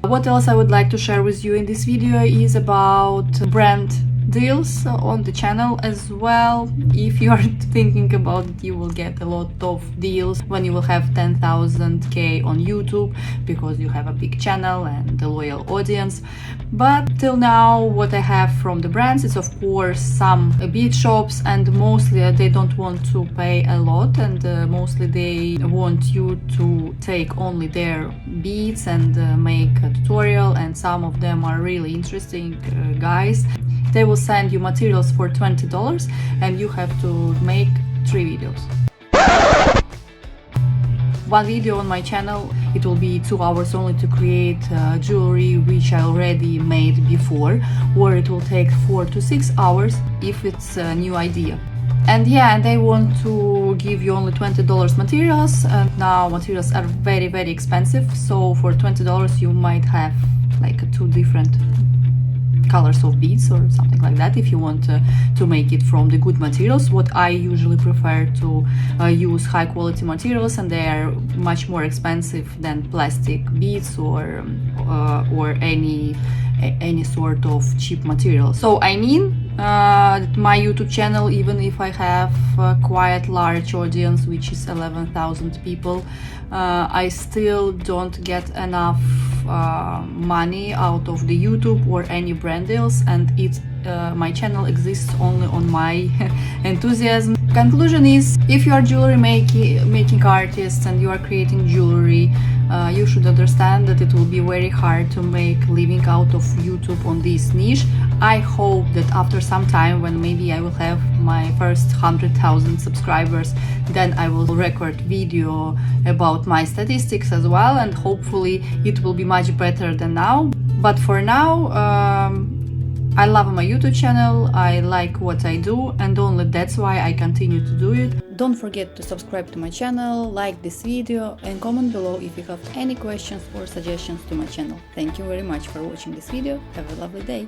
What else I would like to share with you in this video is about brand deals on the channel as well. If you are thinking about it, you will get a lot of deals when you will have 10,000k on YouTube, because you have a big channel and a loyal audience. But till now, what I have from the brands is of course some bead shops, and mostly they don't want to pay a lot, and mostly they want you to take only their beads and make a tutorial, and some of them are really interesting guys. They will send you materials for $20 and you have to make 3 videos. One video on my channel, it will be 2 hours only to create jewelry which I already made before, or it will take 4 to 6 hours if it's a new idea. And yeah, they want to give you only $20 materials, and now materials are very expensive, so for $20 you might have like 2 different colors of beads or something like that if you want to make it from the good materials. What I usually prefer to use high quality materials, and they are much more expensive than plastic beads or any sort of cheap material. So I mean, my YouTube channel, even if I have a quite large audience, which is 11,000 people, I still don't get enough money out of the YouTube or any brand deals, and my channel exists only on my enthusiasm. Conclusion is, if you are jewelry making artist and you are creating jewelry, you should understand that it will be very hard to make living out of YouTube on this niche. I hope that after some time, when maybe I will have my first 100,000 subscribers, then I will record video about my statistics as well, and hopefully it will be much better than now. But for now, I love my YouTube channel, I like what I do, and only that's why I continue to do it. Don't forget to subscribe to my channel, like this video, and comment below if you have any questions or suggestions to my channel. Thank you very much for watching this video. Have a lovely day.